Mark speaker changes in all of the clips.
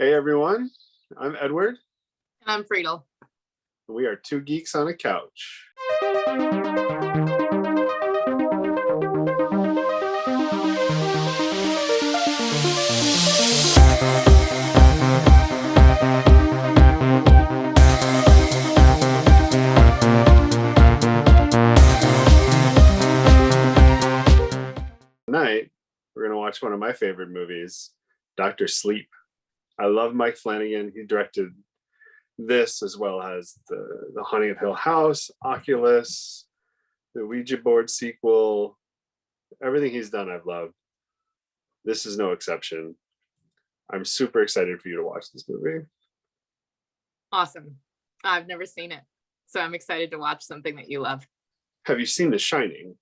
Speaker 1: Hey everyone, I'm Edward.
Speaker 2: And I'm Friedel.
Speaker 1: We are two geeks on a couch. Tonight, we're going to watch one of my favorite movies, Dr. Sleep. I love Mike Flanagan. He directed this as well as the Haunting of Hill House, Oculus, the Ouija board sequel. Everything he's done, I've loved. This is no exception. I'm super excited for you to watch this movie.
Speaker 2: Awesome. I've never seen it, so I'm excited to watch something that you love.
Speaker 1: Have you seen The Shining?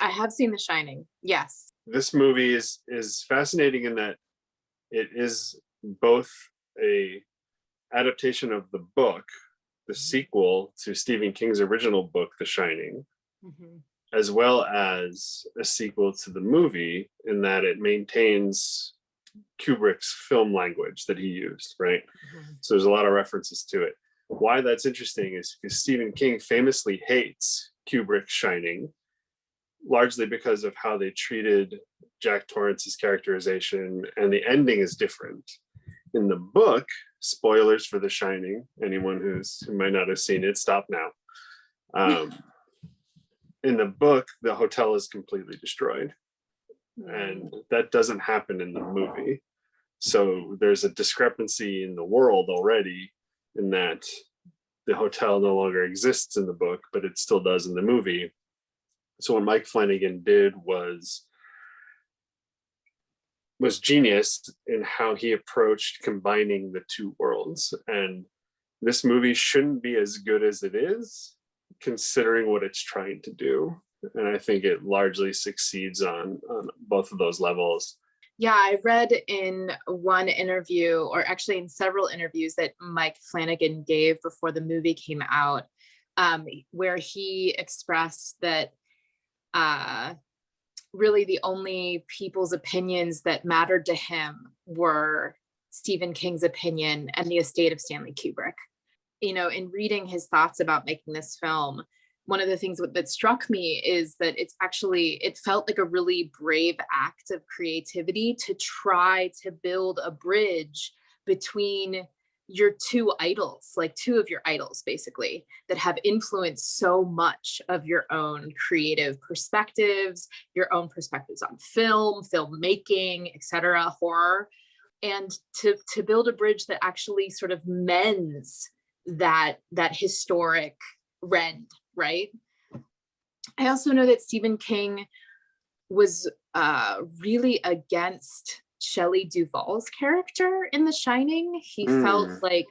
Speaker 2: I have seen The Shining, yes.
Speaker 1: This movie is fascinating in that it is both a adaptation of the book, the sequel to Stephen King's original book, The Shining, as well as a sequel to the movie in that it maintains Kubrick's film language that he used, right? So there's a lot of references to it. Why that's interesting is because Stephen King famously hates Kubrick's Shining, largely because of how they treated Jack Torrance's characterization, and the ending is different. In the book, spoilers for The Shining, anyone who might not have seen it, stop now. In the book, the hotel is completely destroyed, and that doesn't happen in the movie. So there's a discrepancy in the world already, in that the hotel no longer exists in the book, but it still does in the movie. So what Mike Flanagan did was genius in how he approached combining the two worlds. And this movie shouldn't be as good as it is, considering what it's trying to do. And I think it largely succeeds on both of those levels.
Speaker 2: Yeah, I read in one interview, or actually in several interviews that Mike Flanagan gave before the movie came out, where he expressed that really the only people's opinions that mattered to him were Stephen King's opinion and the estate of Stanley Kubrick. You know, in reading his thoughts about making this film, one of the things that struck me is that it felt like a really brave act of creativity to try to build a bridge between your two idols, like two of your idols, basically, that have influenced so much of your own creative perspectives, your own perspectives on film, filmmaking, etc., horror, and to build a bridge that actually sort of mends that historic rend, right? I also know that Stephen King was really against Shelley Duvall's character in The Shining. He felt like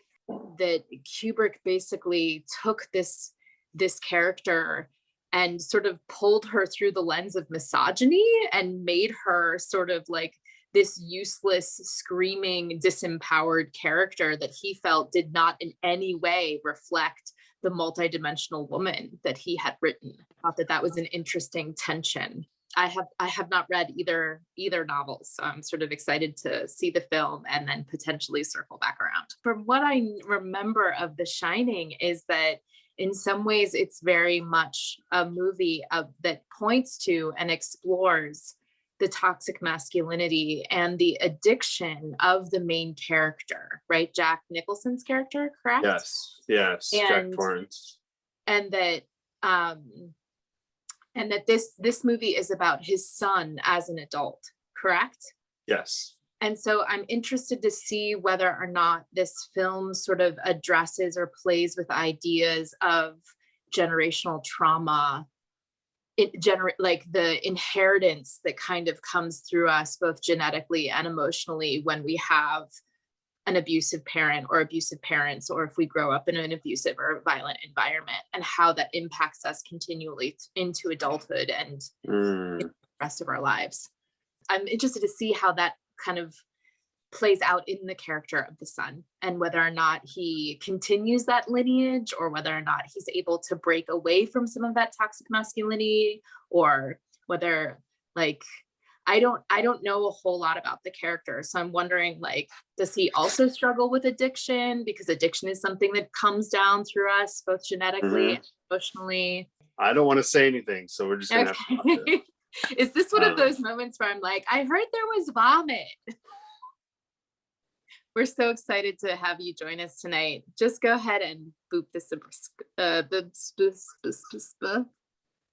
Speaker 2: that Kubrick basically took this character and sort of pulled her through the lens of misogyny and made her sort of like this useless, screaming, disempowered character that he felt did not in any way reflect the multidimensional woman that he had written. I thought that was an interesting tension. I have not read either novels, so I'm sort of excited to see the film and then potentially circle back around. From what I remember of The Shining is that in some ways it's very much a movie that points to and explores the toxic masculinity and the addiction of the main character, right? Jack Nicholson's character, correct?
Speaker 1: Yes, Jack Torrance.
Speaker 2: And that this movie is about his son as an adult, correct?
Speaker 1: Yes.
Speaker 2: And so I'm interested to see whether or not this film sort of addresses or plays with ideas of generational trauma, like the inheritance that kind of comes through us both genetically and emotionally when we have an abusive parent or abusive parents, or if we grow up in an abusive or violent environment, and how that impacts us continually into adulthood and the rest of our lives. I'm interested to see how that kind of plays out in the character of the son, and whether or not he continues that lineage, or whether or not he's able to break away from some of that toxic masculinity, or whether, like, I don't know a whole lot about the character. So I'm wondering, like, does he also struggle with addiction? Because addiction is something that comes down through us, both genetically and emotionally.
Speaker 1: I don't want to say anything, so we're just gonna have to watch it.
Speaker 2: Is this one of those moments where I'm like, I heard there was vomit? We're so excited to have you join us tonight. Just go ahead and boop this.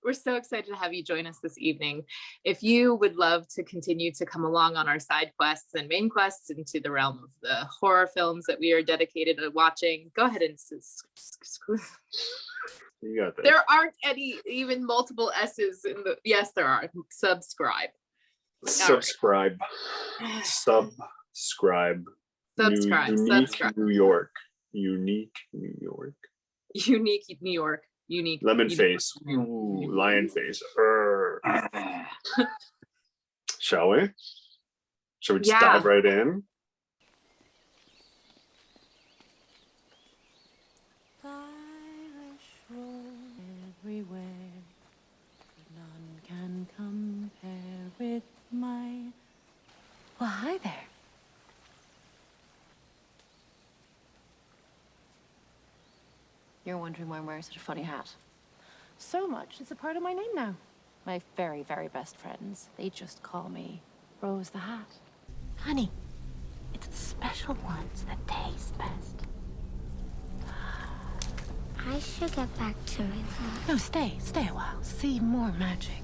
Speaker 2: We're so excited to have you join us this evening. If you would love to continue to come along on our side quests and main quests into the realm of the horror films that we are dedicated to watching, go ahead and
Speaker 1: You got this.
Speaker 2: there aren't any even multiple S's in the, yes, there are. Subscribe.
Speaker 1: Subscribe. Subscribe.
Speaker 2: Subscribe.
Speaker 1: Unique
Speaker 2: Subscribe.
Speaker 1: New York. Unique New York.
Speaker 2: Unique New York. Unique.
Speaker 1: Lemon
Speaker 2: unique.
Speaker 1: face. Ooh, lion face. Shall we? Shall we just dive right in?
Speaker 3: Everywhere, none can compare with my. Well, hi there. You're wondering why I'm wearing such a funny hat. So much, it's a part of my name now. My very, very best friends, they just call me Rose the Hat. Honey, it's the special ones that taste best.
Speaker 4: I should get back to it.
Speaker 3: No, stay a while. See more magic.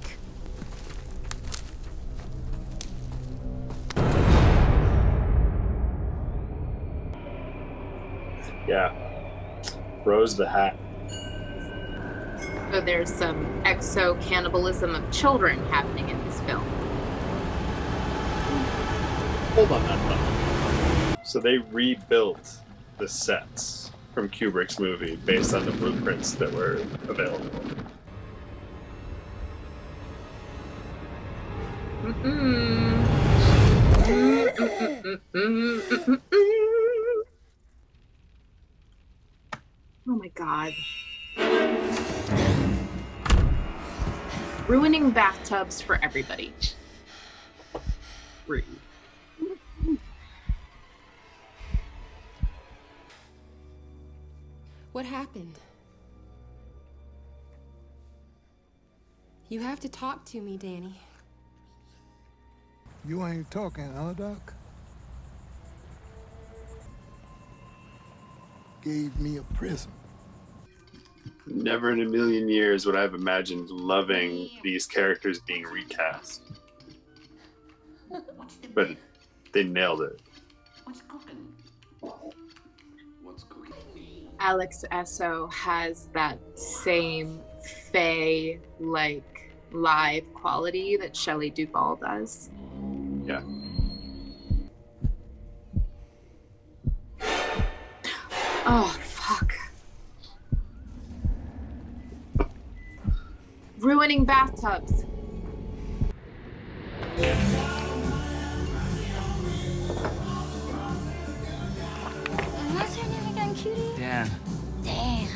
Speaker 1: Yeah. Rose the Hat.
Speaker 2: So there's some exo-cannibalism of children happening in this film.
Speaker 1: Hold on that thought. So they rebuilt the sets from Kubrick's movie based on the blueprints that were available.
Speaker 2: Oh my God. Ruining bathtubs for everybody. Rude.
Speaker 5: What happened? You have to talk to me, Danny.
Speaker 6: You ain't talking, huh, Doc? Gave me a present.
Speaker 1: Never in a million years would I have imagined loving these characters being recast. But they nailed it.
Speaker 2: Alex Esso has that same Faye-like live quality that Shelley Duvall does.
Speaker 1: Yeah.
Speaker 2: Oh, fuck. Ruining bathtubs.
Speaker 4: What's her name again, cutie?
Speaker 7: Dan.
Speaker 4: Dan.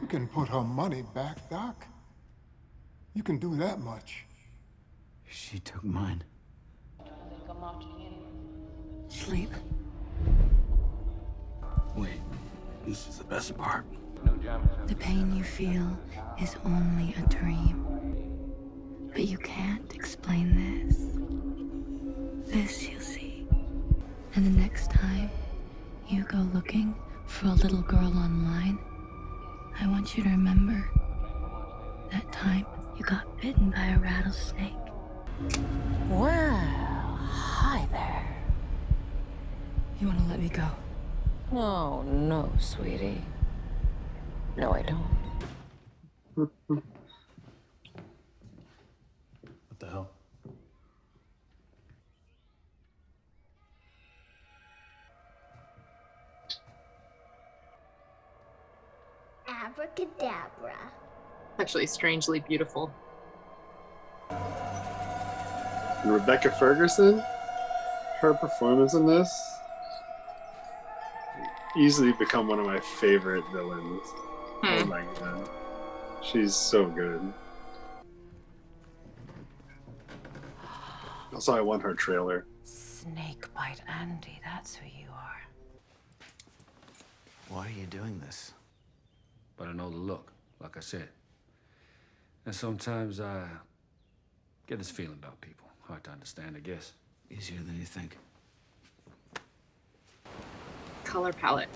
Speaker 6: You can put her money back, Doc. You can do that much.
Speaker 7: She took mine.
Speaker 3: Sleep.
Speaker 7: Wait, this is the best part.
Speaker 3: The pain you feel is only a dream. But you can't explain this. This you'll see. And the next time you go looking for a little girl online, I want you to remember that time you got bitten by a rattlesnake. Well, hi there. You want to let me go? Oh, no, sweetie. No, I don't.
Speaker 7: What the hell?
Speaker 4: Abracadabra.
Speaker 2: Actually, strangely beautiful.
Speaker 1: And Rebecca Ferguson, her performance in this, easily become one of my favorite villains. Oh my god. She's so good. Also, I want her trailer.
Speaker 8: Snakebite Andy, that's who you are.
Speaker 7: Why are you doing this? But I know the look, like I said. And sometimes I get this feeling about people. Hard to understand, I guess. Easier than you think.
Speaker 2: Color palette.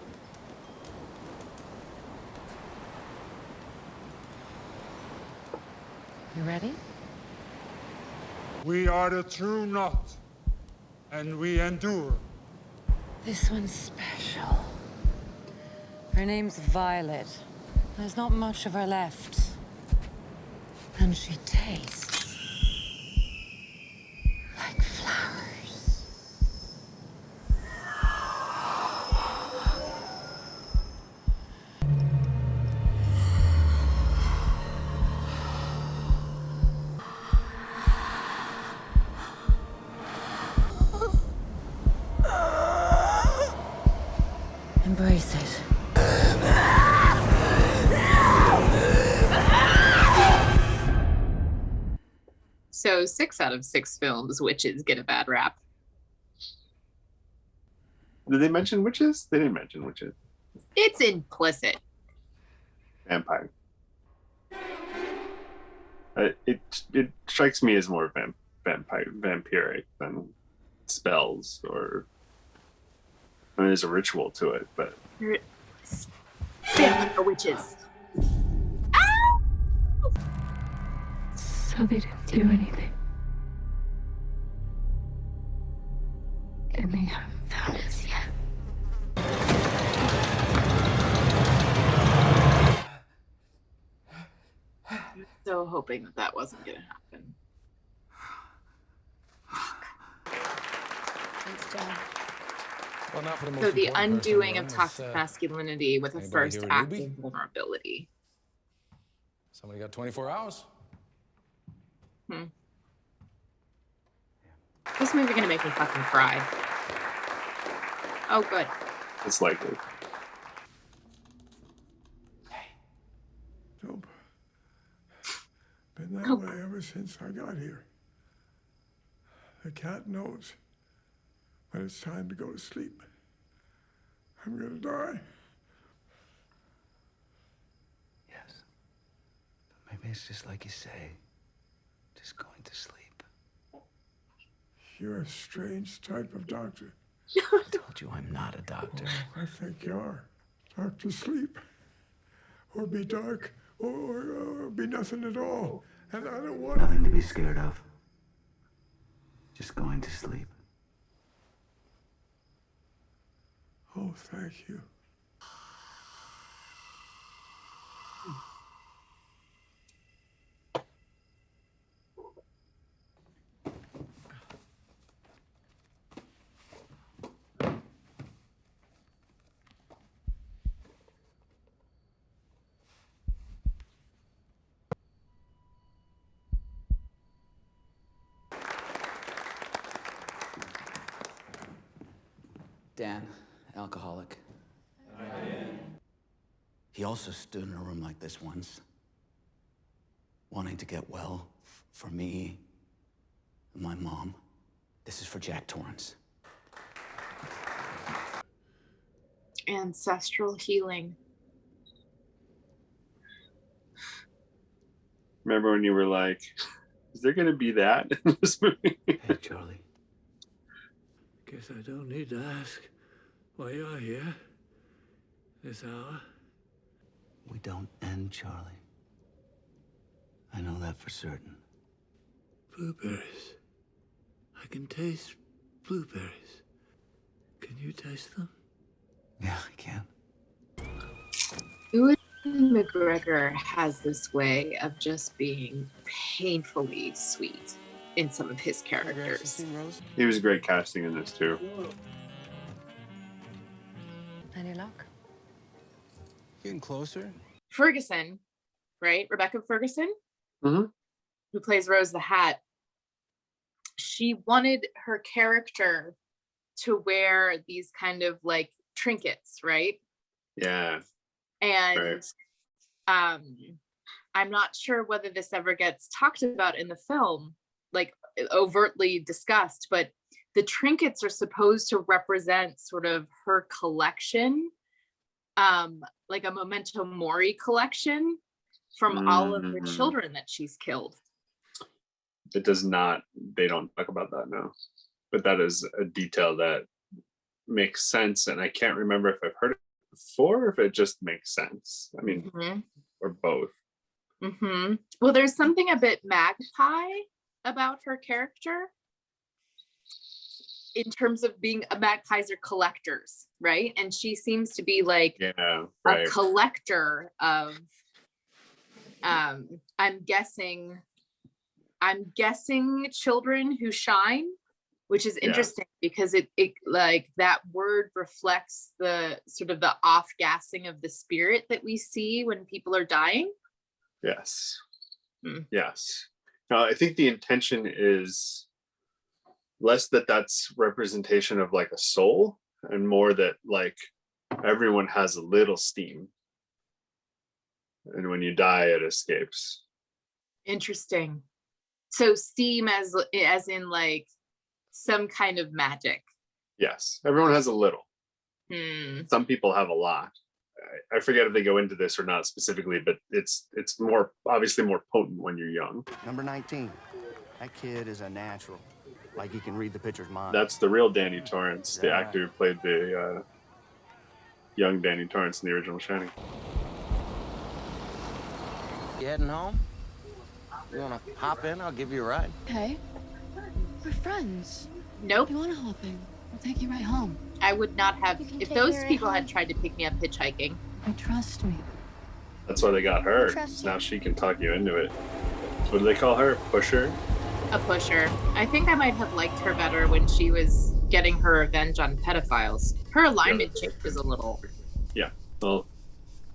Speaker 8: You ready?
Speaker 9: We are the true knot, and we endure.
Speaker 8: This one's special. Her name's Violet. There's not much of her left. And she tastes like flowers. Embrace it.
Speaker 2: So 6 out of 6 films, witches get a bad rap.
Speaker 1: Did they mention witches? They didn't mention witches.
Speaker 2: It's implicit.
Speaker 1: Vampire. It strikes me as more vampiric than spells, or I mean, there's a ritual to it, but
Speaker 2: Vampire witches.
Speaker 3: So they didn't do anything. And they haven't found us yet.
Speaker 2: So hoping that that wasn't gonna happen.
Speaker 8: Thanks, John.
Speaker 10: Well, not for the most
Speaker 2: So the
Speaker 10: important person,
Speaker 2: undoing of
Speaker 10: Ron,
Speaker 2: toxic
Speaker 10: is,
Speaker 2: masculinity with a
Speaker 10: anybody
Speaker 2: first
Speaker 10: here a
Speaker 2: act
Speaker 10: newbie?
Speaker 2: of vulnerability.
Speaker 10: Somebody got 24 hours?
Speaker 2: This movie gonna make me fucking cry. Oh, good.
Speaker 1: it's likely.
Speaker 6: Nope. Been that
Speaker 2: Oh.
Speaker 6: way ever since I got here. The cat knows when it's time to go to sleep. I'm gonna die.
Speaker 7: Yes. But maybe it's just like you say. Just going to sleep.
Speaker 6: You're a strange type of doctor.
Speaker 7: I told you I'm not a doctor.
Speaker 6: I think you are. Doctor sleep. Or be dark, or be nothing at all. And I don't want
Speaker 7: Nothing to be scared of. Just going to sleep.
Speaker 6: Oh, thank you.
Speaker 7: Dan, alcoholic. He also stood in a room like this once, wanting to get well for me and my mom. This is for Jack Torrance.
Speaker 2: Ancestral healing.
Speaker 1: Remember when you were like, is there gonna be that in this movie?
Speaker 7: Hey, Charlie.
Speaker 11: Guess I don't need to ask why you're here this hour.
Speaker 7: We don't end, Charlie. I know that for certain.
Speaker 11: Blueberries. I can taste blueberries. Can you taste them?
Speaker 7: Yeah, I can.
Speaker 2: Ewan McGregor has this way of just being painfully sweet in some of his characters.
Speaker 1: He was great casting in this too.
Speaker 8: Any luck?
Speaker 10: Getting closer?
Speaker 2: Ferguson, right? Rebecca Ferguson,
Speaker 1: Mm-hmm.
Speaker 2: who plays Rose the Hat. she wanted her character to wear these kind of like trinkets, right?
Speaker 1: Yeah.
Speaker 2: And I'm not sure whether this ever gets talked about in the film, like overtly discussed, but the trinkets are supposed to represent sort of her collection, like a memento mori collection from all of the children that she's killed.
Speaker 1: It does not, they don't talk about that now, but that is a detail that makes sense. And I can't remember if I've heard it before, or if it just makes sense. I mean, or both.
Speaker 2: Well, there's something a bit magpie about her character in terms of being magpies are collectors, right? And she seems to be like a collector of I'm guessing children who shine, which is interesting because it like that word reflects the sort of the off-gassing of the spirit that we see when people are dying.
Speaker 1: Yes. Yes. I think the intention is less that that's representation of like a soul, and more that like everyone has a little steam, and when you die it escapes.
Speaker 2: Interesting. So steam as in like some kind of magic.
Speaker 1: Yes, everyone has a little. Some people have a lot. I forget if they go into this or not specifically, but it's more obviously more potent when you're young.
Speaker 12: Number 19. That kid is a natural. Like he can read the pitcher's mind.
Speaker 1: That's the real Danny Torrance, the actor who played the young Danny Torrance in the original Shining.
Speaker 12: You heading home? You wanna hop in? I'll give you a ride.
Speaker 3: Hey, we're friends.
Speaker 2: Nope.
Speaker 3: You wanna hop in? I'll take you right home.
Speaker 2: I would not have, if those people had tried to pick me up hitchhiking.
Speaker 3: You trust me.
Speaker 1: That's why they got her. Now she can talk you into it. What do they call her? Pusher?
Speaker 2: A pusher. I think I might have liked her better when she was getting her revenge on pedophiles. Her alignment chick was a little.
Speaker 1: Yeah. Well,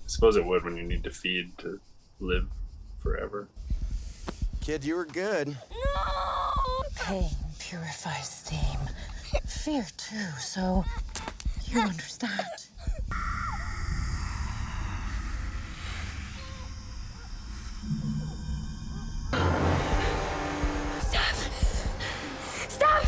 Speaker 1: I suppose it would when you need to feed to live forever.
Speaker 12: Kid, you were good.
Speaker 8: No! Pain purifies steam. Fear too, so you understand.
Speaker 4: Stop! Stop!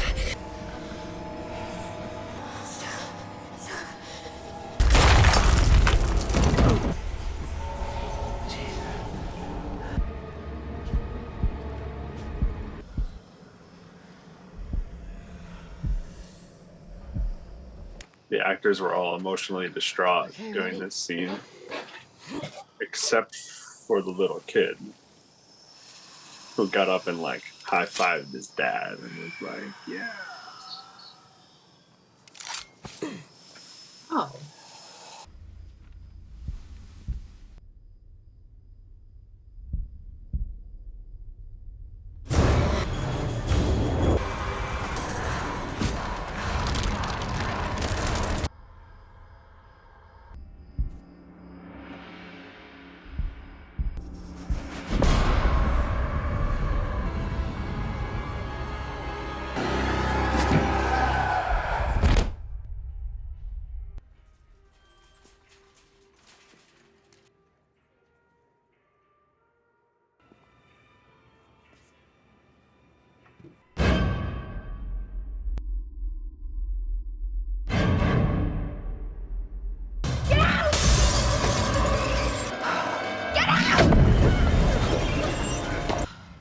Speaker 1: The actors were all emotionally distraught during this scene, except for the little kid who got up and like high-fived his dad and was like, yeah.
Speaker 2: Oh.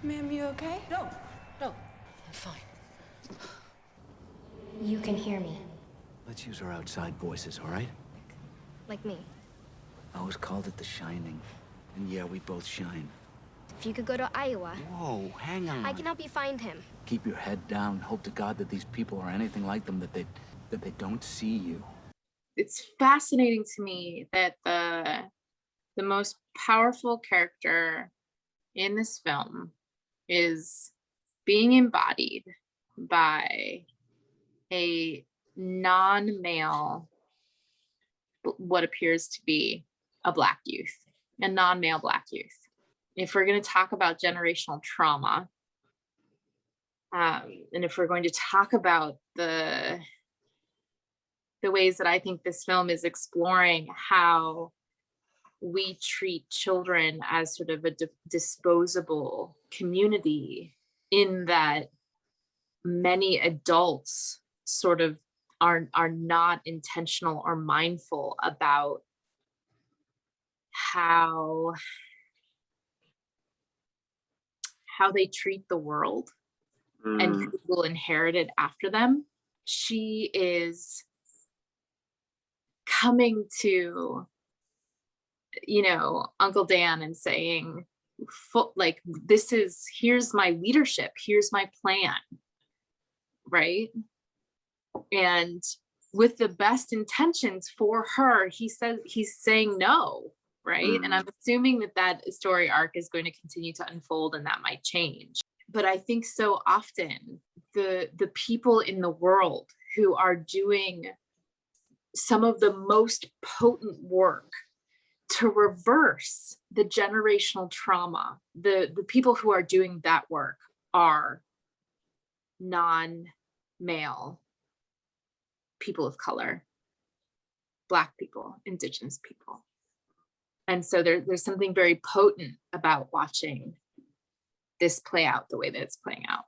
Speaker 5: Ma'am, you okay?
Speaker 8: No, I'm fine.
Speaker 4: You can hear me,
Speaker 13: Let's use our outside voices, all right?
Speaker 4: like me.
Speaker 13: I always called it The Shining. And yeah, we both shine.
Speaker 4: If you could go to Iowa,
Speaker 13: Whoa, hang on.
Speaker 4: I can help you find him.
Speaker 13: Keep your head down. Hope to God that these people are anything like them, that they don't see you.
Speaker 2: It's fascinating to me that the most powerful character in this film is being embodied by a non-male, what appears to be a Black youth, a non-male Black youth. If we're going to talk about generational trauma, And if we're going to talk about the ways that I think this film is exploring how we treat children as sort of a disposable community, in that many adults sort of are not intentional or mindful about how they treat the world and who will inherit it after them. She is coming to, you know, Uncle Dan and saying, like, here's my leadership, here's my plan, right? And with the best intentions for her, he's saying no, right? And I'm assuming that story arc is going to continue to unfold, and that might change. But I think so often the people in the world who are doing some of the most potent work to reverse the generational trauma, the people who are doing that work are non-male people of color, Black people, Indigenous people. And so there's something very potent about watching this play out the way that it's playing out.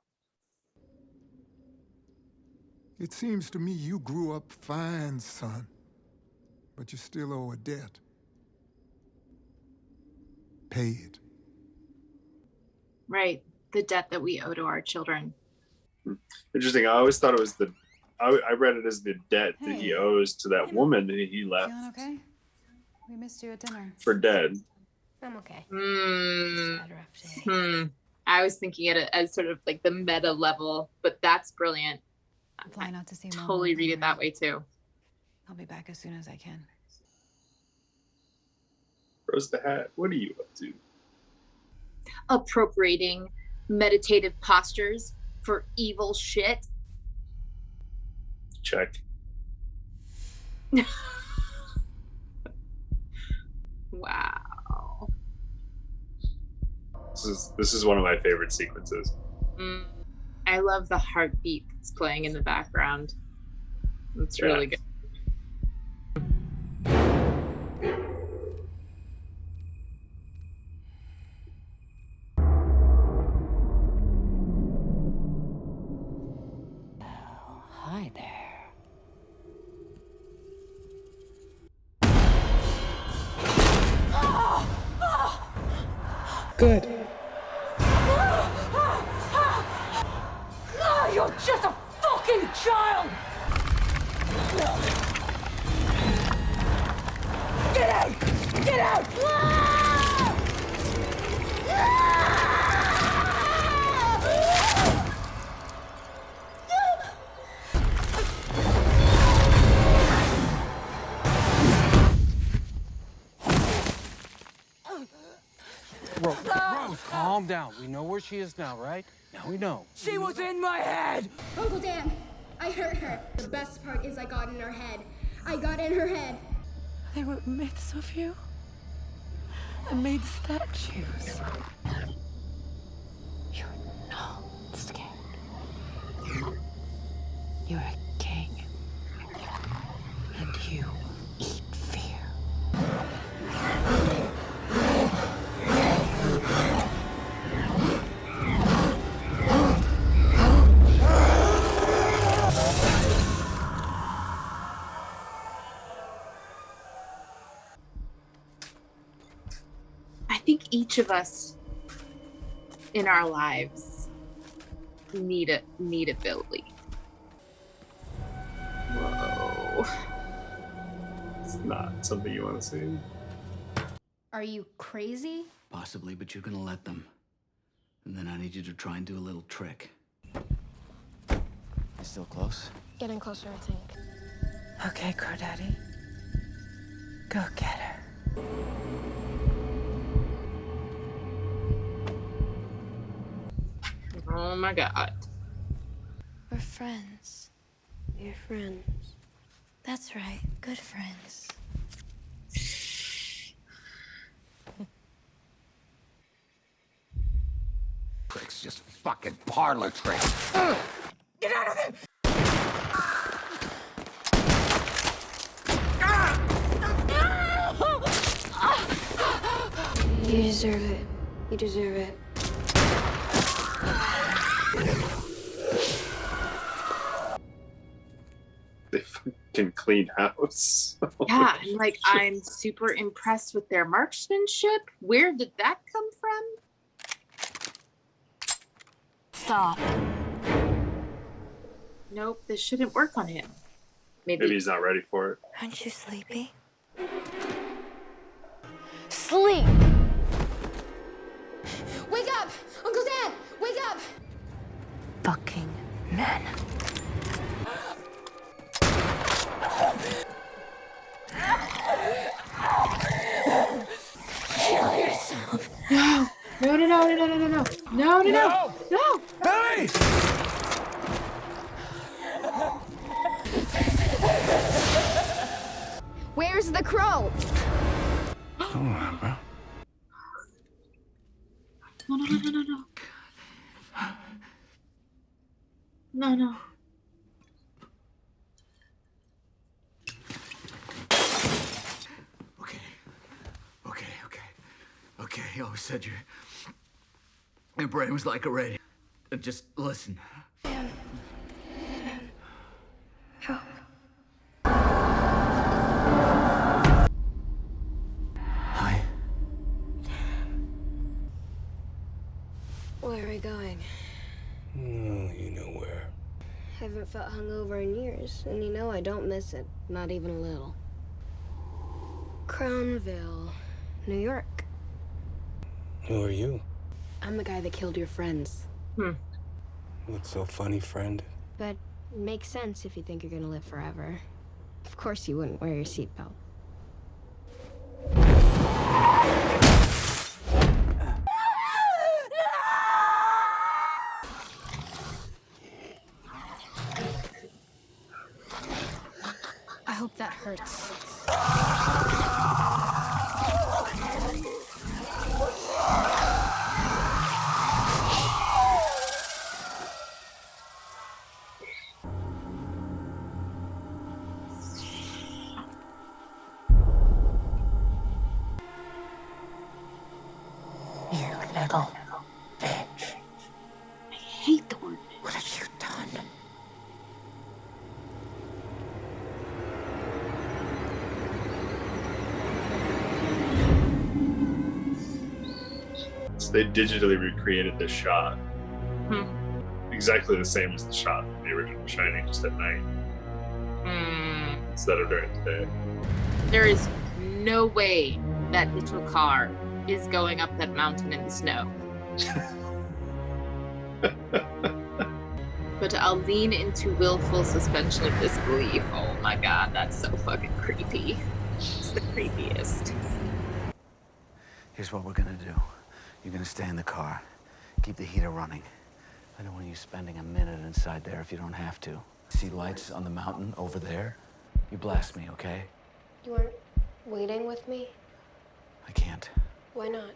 Speaker 6: It seems to me you grew up fine, son, but you still owe a debt. Pay it.
Speaker 2: Right, the debt that we owe to our children.
Speaker 1: Interesting. I always thought it was I read it as the debt that he owes to that woman that he left.
Speaker 3: Feeling okay? We missed you at dinner.
Speaker 1: For dead.
Speaker 4: I'm okay.
Speaker 2: I was thinking it as sort of like the meta level, but that's brilliant.
Speaker 3: I'm flying out to see Mom.
Speaker 2: Totally read it that way too.
Speaker 3: I'll be back as soon as I can.
Speaker 1: Rose the Hat, what are you up to?
Speaker 2: Appropriating meditative postures for evil shit.
Speaker 1: Check.
Speaker 2: Wow.
Speaker 1: This is one of my favorite sequences.
Speaker 2: I love the heartbeat that's playing in the background. It's really good.
Speaker 8: Hi there.
Speaker 14: Good.
Speaker 8: You're just a fucking child! Get out! Get out!
Speaker 10: Rose, calm down. We know where she is now, right? Now we know.
Speaker 8: She was in my head!
Speaker 15: Uncle Dan, I hurt her. The best part is I got in her head. I got in her head.
Speaker 3: They were myths of you. I made statues. You're not scared. You're a king. And you eat fear.
Speaker 2: I think each of us in our lives need a Billy.
Speaker 1: Whoa. It's not something you want to see.
Speaker 4: Are you crazy?
Speaker 13: Possibly, but you're gonna let them. And then I need you to try and do a little trick. You still close?
Speaker 4: Getting closer, I think.
Speaker 3: Okay, Crow Daddy. Go get her.
Speaker 2: Oh my God.
Speaker 3: We're friends.
Speaker 4: We're friends.
Speaker 3: That's right. Good friends.
Speaker 13: Tricks, just fucking parlor tricks.
Speaker 8: Get out of there!
Speaker 4: You deserve it. You deserve it.
Speaker 1: They fucking clean house.
Speaker 2: Yeah, and like I'm super impressed with their marksmanship. Where did that come from?
Speaker 3: Stop.
Speaker 2: Nope, this shouldn't work on him.
Speaker 1: Maybe he's not ready for it.
Speaker 3: Aren't you sleepy? Sleep!
Speaker 15: Wake up! Uncle Dan! Wake up!
Speaker 3: Fucking men. Kill yourself.
Speaker 2: No! No, no, no, no, no, no, no, no, no, no, no!
Speaker 8: Hey!
Speaker 15: Where's the crow?
Speaker 7: Come on, bro.
Speaker 2: No, no, no, no, no, no. No, no.
Speaker 13: Okay, you always said your brain was like a radio. Just listen.
Speaker 4: Help.
Speaker 13: Hi.
Speaker 4: Where are we going?
Speaker 11: You know where.
Speaker 4: Haven't felt hungover in years, and you know I don't miss it. Not even a little. Crownville, New York.
Speaker 11: Who are you?
Speaker 4: I'm the guy that killed your friends.
Speaker 11: What's so funny, friend?
Speaker 4: But it makes sense if you think you're gonna live forever. Of course you wouldn't wear your seatbelt. I hope that hurts.
Speaker 3: You little bitch.
Speaker 2: I hate the word.
Speaker 3: What have you done?
Speaker 1: So they digitally recreated this shot. Exactly the same as the shot from the original Shining, just at night. Instead of during the day.
Speaker 2: There is no way that little car is going up that mountain in the snow. But I'll lean into willful suspension of disbelief. Oh my god, that's so fucking creepy. It's the creepiest.
Speaker 13: Here's what we're gonna do. You're gonna stay in the car. Keep the heater running. I don't want you spending a minute inside there if you don't have to. See lights on the mountain over there? You blast me, okay?
Speaker 4: You aren't waiting with me?
Speaker 13: I can't.
Speaker 4: Why not?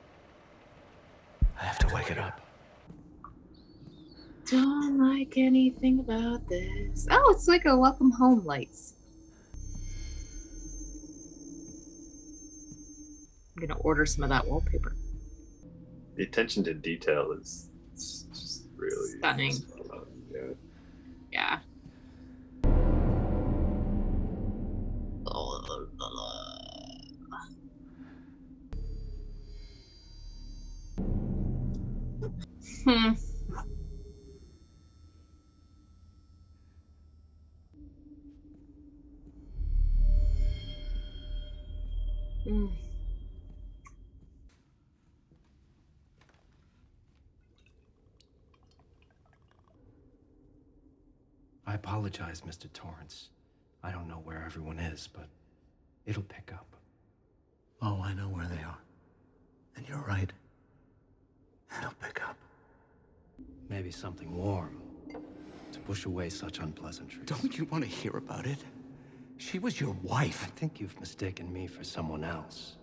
Speaker 13: I have to wake it up.
Speaker 2: Don't like anything about this. Oh, it's like a welcome home lights. I'm gonna order some of that wallpaper.
Speaker 1: The attention to detail is just really
Speaker 2: stunning.
Speaker 1: Yeah.
Speaker 2: Yeah. Hmm.
Speaker 14: I apologize, Mr. Torrance. I don't know where everyone is, but it'll pick up.
Speaker 13: Oh, I know where they are. And you're right. It'll pick up.
Speaker 14: Maybe something warm to push away such unpleasantries.
Speaker 13: Don't you want to hear about it? She was your wife.
Speaker 14: I think you've mistaken me for someone else.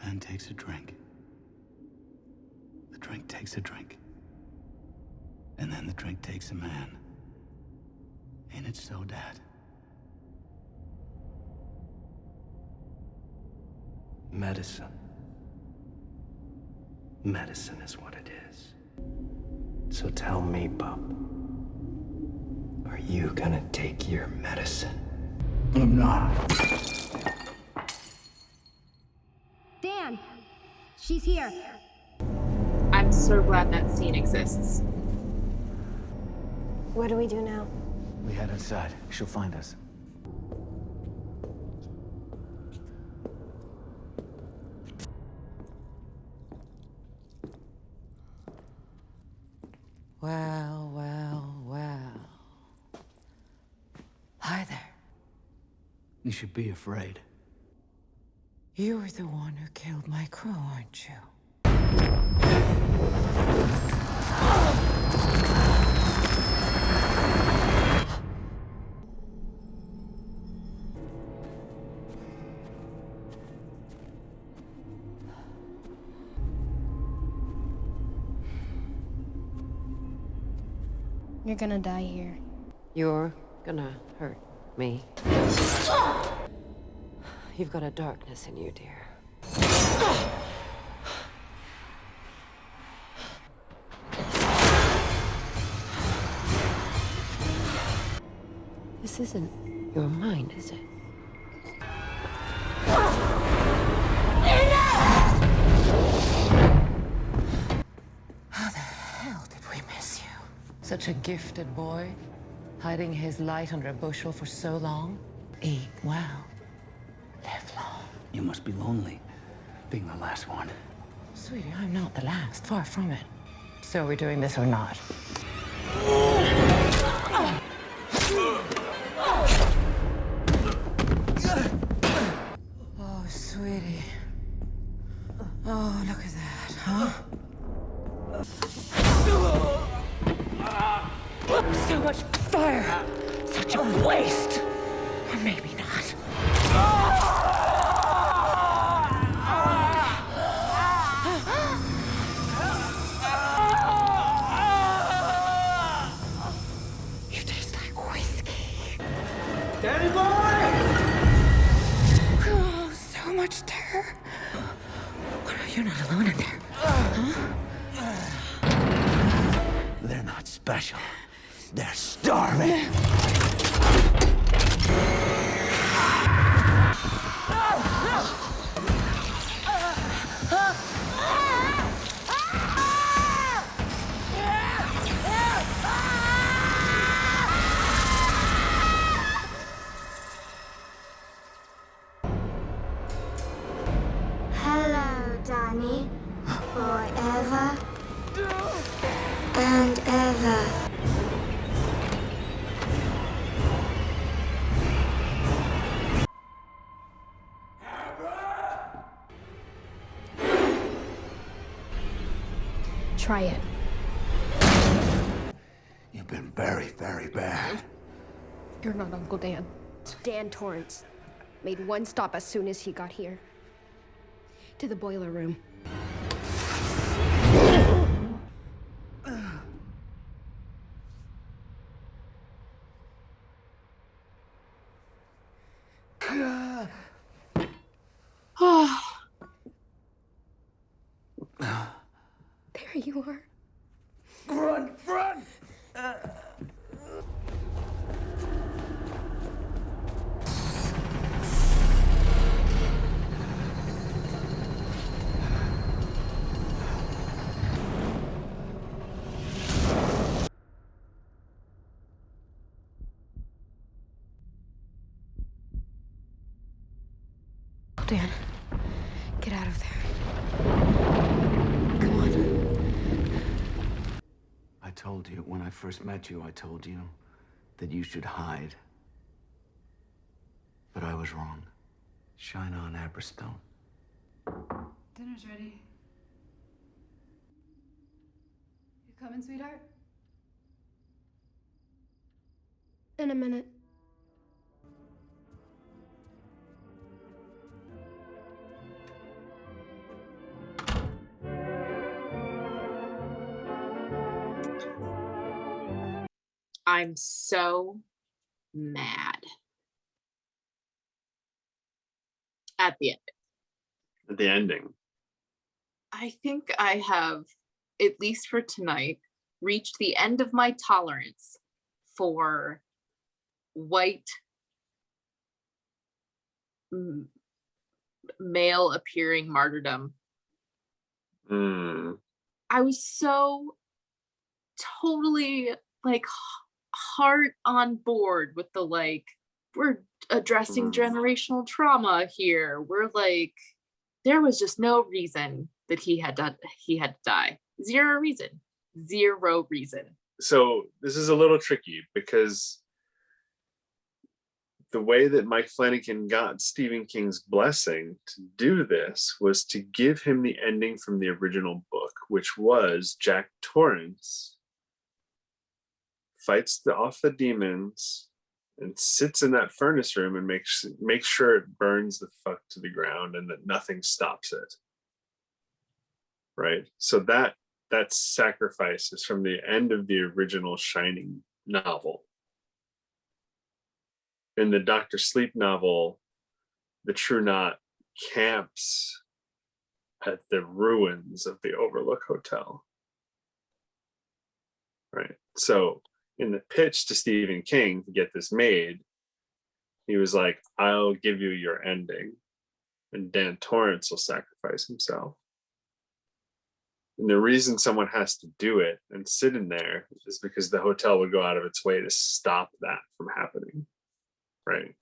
Speaker 13: Man takes a drink. drink takes a drink. And then the drink takes a man. Ain't it so, Dad?
Speaker 14: Medicine. Medicine is what it is. So tell me, bub, are you gonna take your medicine?
Speaker 13: I'm not.
Speaker 15: Dan, she's here.
Speaker 2: I'm so glad that scene exists.
Speaker 4: What do we do now?
Speaker 13: We head inside. She'll find us.
Speaker 8: Well, well, well. Hi there.
Speaker 13: You should be afraid.
Speaker 8: You were the one who killed my crew, aren't you?
Speaker 4: You're gonna die here.
Speaker 8: You're gonna hurt me. You've got a darkness in you, dear. This isn't your mind, is it? How the hell did we miss you? Such a gifted boy, hiding his light under a bushel for so long. Eat well, live long.
Speaker 13: You must be lonely, being the last one.
Speaker 8: Sweetie, I'm not the last, far from it. So are we doing this or not? Oh, sweetie. Oh, look at that, huh? So much fire! Such a waste! Or maybe not. You taste like whiskey.
Speaker 13: Danny boy!
Speaker 8: Oh, so much terror. What, you're not alone in there, huh?
Speaker 13: They're not special. They're starving.
Speaker 15: Hello, Danny. Forever and ever.
Speaker 4: Try it.
Speaker 13: You've been very, very bad.
Speaker 4: You're not Uncle Dan. Dan Torrance made one stop as soon as he got here. To the boiler room. Oh. There you are.
Speaker 13: Run! Run!
Speaker 4: Dan, get out of there. Come on.
Speaker 13: I told you, when I first met you, I told you that you should hide. But I was wrong. Shine on, Aberstone.
Speaker 16: Dinner's ready. You coming, sweetheart?
Speaker 4: In a minute.
Speaker 2: I'm so mad at the end.
Speaker 1: At the ending.
Speaker 2: I think I have, at least for tonight, reached the end of my tolerance for white male appearing martyrdom. I was so totally like heart on board with the like, we're addressing generational trauma here. We're like, there was just no reason that he had to die. Zero reason.
Speaker 1: So this is a little tricky because the way that Mike Flanagan got Stephen King's blessing to do this was to give him the ending from the original book, which was Jack Torrance fights off the demons and sits in that furnace room and makes sure it burns the fuck to the ground and that nothing stops it. Right? So that sacrifice is from the end of the original Shining novel. In the Dr. Sleep novel, the True Knot camps at the ruins of the Overlook Hotel. Right? So in the pitch to Stephen King to get this made, he was like, I'll give you your ending and Dan Torrance will sacrifice himself. And the reason someone has to do it and sit in there is because the hotel would go out of its way to stop that from happening. Right?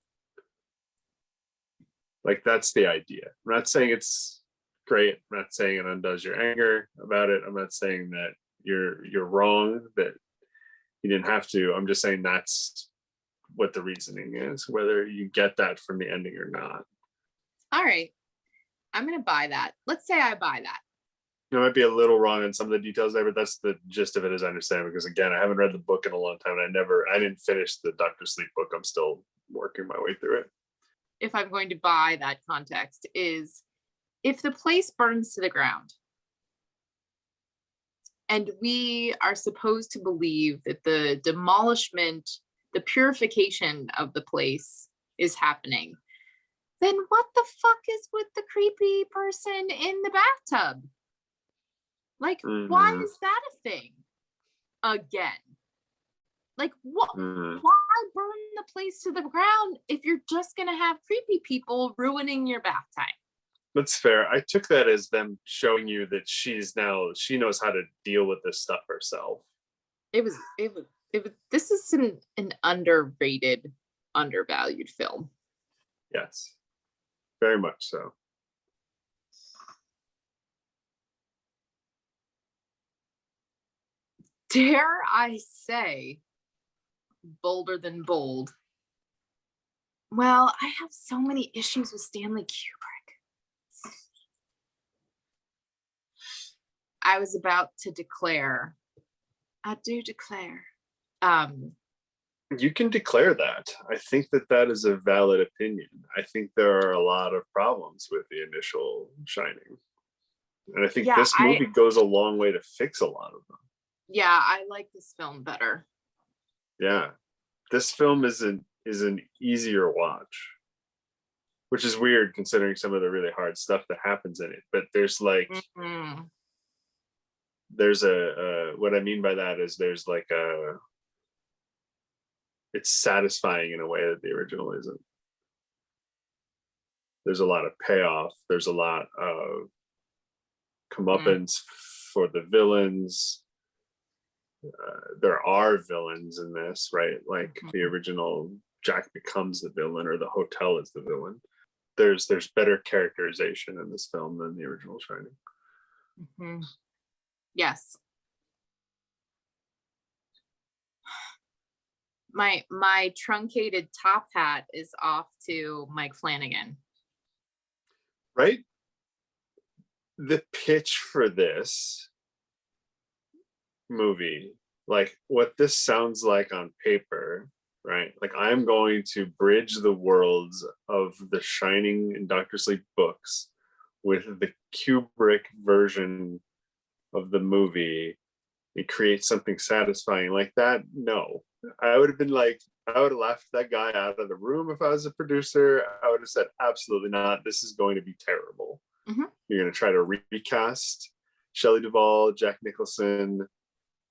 Speaker 1: Like, that's the idea. I'm not saying it's great. I'm not saying it undoes your anger about it. I'm not saying that you're wrong, that you didn't have to. I'm just saying that's what the reasoning is, whether you get that from the ending or not.
Speaker 2: All right. I'm going to buy that. Let's say I buy that.
Speaker 1: I might be a little wrong in some of the details there, but that's the gist of it as I understand it. Because again, I haven't read the book in a long time. And I didn't finish the Dr. Sleep book. I'm still working my way through it.
Speaker 2: If I'm going to buy that context is if the place burns to the ground and we are supposed to believe that the demolishment, the purification of the place is happening, then what the fuck is with the creepy person in the bathtub? Like, why is that a thing again? Like, what? Why burn the place to the ground if you're just gonna have creepy people ruining your bath time?
Speaker 1: That's fair. I took that as them showing you that she knows how to deal with this stuff herself.
Speaker 2: It was. This is an underrated, undervalued film.
Speaker 1: Yes, very much so.
Speaker 2: Dare I say, bolder than bold. Well, I have so many issues with Stanley Kubrick. I was about to declare. I do declare.
Speaker 1: You can declare that. I think that is a valid opinion. I think there are a lot of problems with the initial Shining. And I think this movie goes a long way to fix a lot of them.
Speaker 2: Yeah, I like this film better.
Speaker 1: Yeah. This film is an easier watch, which is weird considering some of the really hard stuff that happens in it. But there's like, there's what I mean by that is there's like it's satisfying in a way that the original isn't. There's a lot of payoff. There's a lot of comeuppance for the villains. There are villains in this, right? Like the original, Jack becomes the villain or the hotel is the villain. There's better characterization in this film than the original Shining.
Speaker 2: Yes. My truncated top hat is off to Mike Flanagan.
Speaker 1: Right? The pitch for this movie, like what this sounds like on paper, right? Like, I'm going to bridge the worlds of the Shining and Dr. Sleep books with the Kubrick version of the movie and create something satisfying like that. No, I would have been like, I would have laughed that guy out of the room if I was a producer. I would have said, absolutely not. This is going to be terrible. You're going to try to recast Shelley Duvall, Jack Nicholson,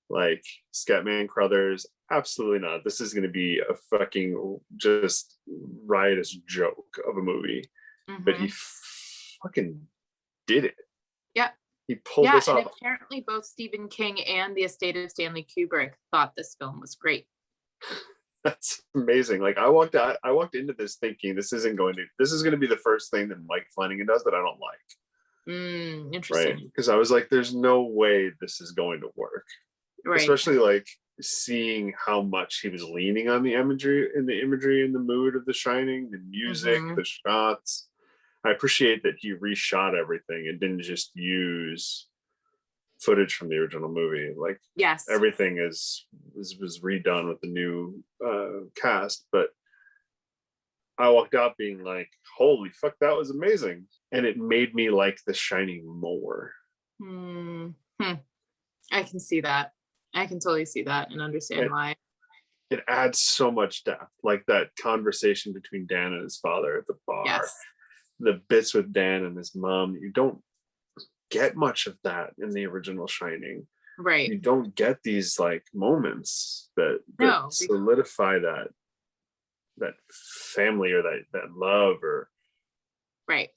Speaker 1: like Scatman Crothers. Absolutely not. This is going to be a fucking just riotous joke of a movie. But he fucking did it.
Speaker 2: Yeah.
Speaker 1: He pulled
Speaker 2: Yeah,
Speaker 1: this
Speaker 2: and
Speaker 1: off.
Speaker 2: apparently both Stephen King and the estate of Stanley Kubrick thought this film was great.
Speaker 1: That's amazing. Like I walked into this thinking this is going to be the first thing that Mike Flanagan does that I don't like.
Speaker 2: Interesting.
Speaker 1: Right. Because I was like, there's no way this is going to work.
Speaker 2: Right.
Speaker 1: Especially like seeing how much he was leaning on the imagery and the mood of The Shining, the music, the shots. I appreciate that he reshot everything and didn't just use footage from the original movie. Like,
Speaker 2: yes,
Speaker 1: everything was redone with the new cast. But I walked out being like, holy fuck, that was amazing. And it made me like The Shining more.
Speaker 2: I can see that. I can totally see that and understand why.
Speaker 1: It adds so much depth, like that conversation between Dan and his father at the bar.
Speaker 2: Yes.
Speaker 1: The bits with Dan and his mom, you don't get much of that in the original Shining.
Speaker 2: Right.
Speaker 1: You don't get these like moments that solidify that family or that love or
Speaker 2: right.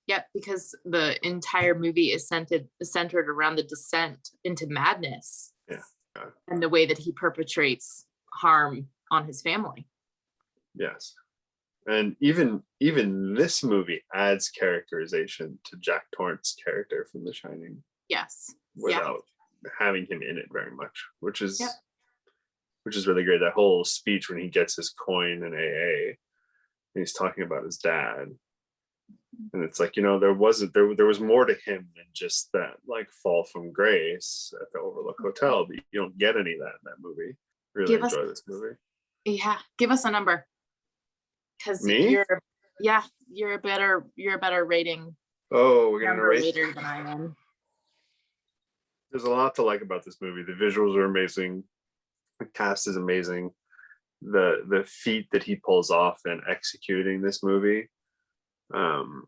Speaker 2: Yep, because the entire movie is centered around the descent into madness.
Speaker 1: Yeah.
Speaker 2: And the way that he perpetrates harm on his family.
Speaker 1: Yes. And even this movie adds characterization to Jack Torrance's character from The Shining.
Speaker 2: Yes.
Speaker 1: Without having him in it very much, which is really great. That whole speech when he gets his coin in AA and he's talking about his dad. And it's like, there was more to him than just that like fall from grace at the Overlook Hotel, but you don't get any of that in that movie. Really enjoy this movie.
Speaker 2: Yeah, give us a number. Because you're a better rating.
Speaker 1: Oh, we're gonna rate
Speaker 2: rater than I am.
Speaker 1: There's a lot to like about this movie. The visuals are amazing. The cast is amazing. The feat that he pulls off in executing this movie. And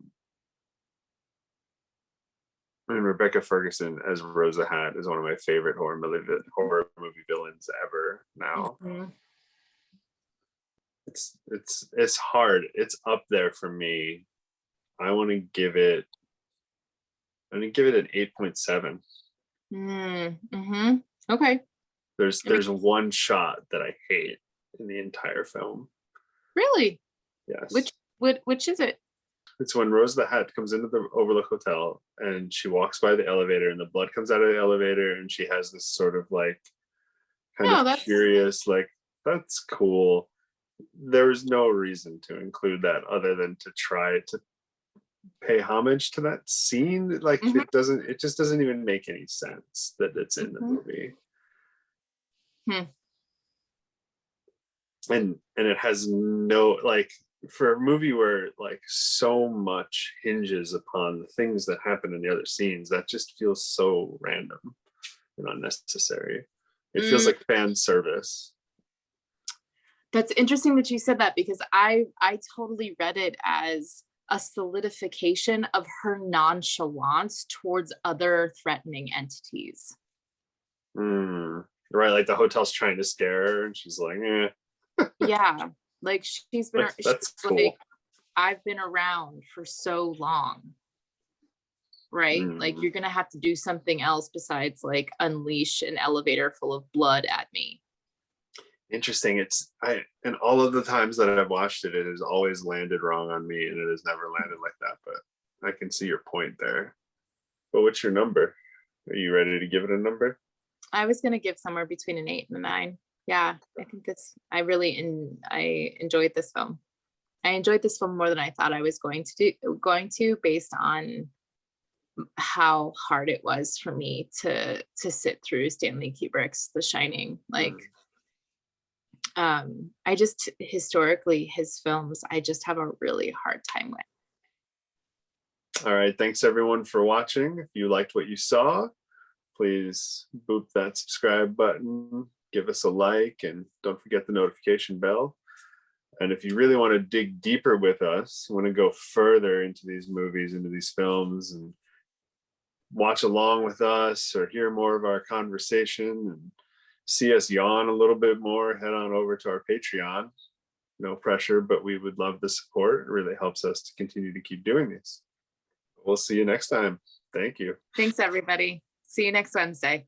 Speaker 1: Rebecca Ferguson as Rosa Hat is one of my favorite horror movie villains ever now. It's hard. It's up there for me. I want to give it an 8.7.
Speaker 2: Okay.
Speaker 1: There's one shot that I hate in the entire film.
Speaker 2: Really?
Speaker 1: Yes.
Speaker 2: Which is it?
Speaker 1: It's when Rose the Hat comes into the Overlook Hotel and she walks by the elevator and the blood comes out of the elevator and she has this sort of like kind of curious, like, that's cool. There's no reason to include that other than to try to pay homage to that scene. Like it just doesn't even make any sense that it's in the movie. And it has no, like, for a movie where like so much hinges upon the things that happen in the other scenes, that just feels so random and unnecessary. It feels like fan service.
Speaker 2: That's interesting that you said that, because I totally read it as a solidification of her nonchalance towards other threatening entities.
Speaker 1: Right, like the hotel's trying to scare her and she's like,
Speaker 2: yeah, like she's been
Speaker 1: that's cool.
Speaker 2: like, I've been around for so long, right? Like, you're gonna have to do something else besides like unleash an elevator full of blood at me.
Speaker 1: Interesting. And all of the times that I've watched it, it has always landed wrong on me, and it has never landed like that. But I can see your point there. But what's your number? Are you ready to give it a number?
Speaker 2: I was gonna give somewhere between an 8 and a 9. Yeah, I think I enjoyed this film. I enjoyed this film more than I thought I was going to, based on how hard it was for me to sit through Stanley Kubrick's The Shining. Like, I just, historically, his films, I just have a really hard time with.
Speaker 1: All right, thanks everyone for watching. If you liked what you saw, please boop that subscribe button, give us a like, and don't forget the notification bell. And if you really want to dig deeper with us, want to go further into these movies, into these films, and watch along with us or hear more of our conversation and see us yawn a little bit more, head on over to our Patreon. No pressure, but we would love the support. It really helps us to continue to keep doing this. We'll see you next time. Thank you.
Speaker 2: Thanks, everybody. See you next Wednesday.